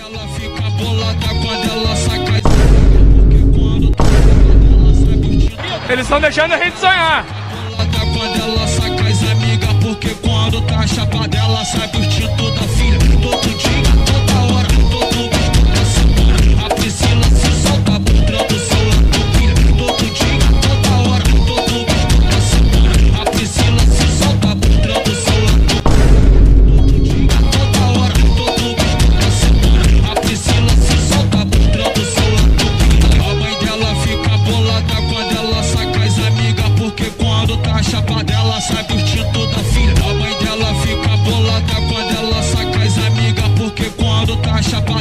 Ela fica bolada quando ela saca. Porque quando tá ela sai curtindo. Eles estão deixando a gente sonhar. Bolada quando ela saca as amigas. Porque quando tá chapada ela sai curtindo da filha. Todo dia, toda hora, todo mês, toda semana. A Priscila se solta mostrando seu lado pilha. Todo dia, toda hora, todo mês, toda semana. A Priscila se solta mostrando seu lado. Todo dia, toda hora, todo mês, toda semana. A Priscila se solta mostrando seu lado pilha. A mãe dela fica bolada quando ela saca as amigas. Porque quando tá chapada ela sai curtindo da filha. A mãe dela fica bolada quando ela saca as amigas. Porque quando tá chapada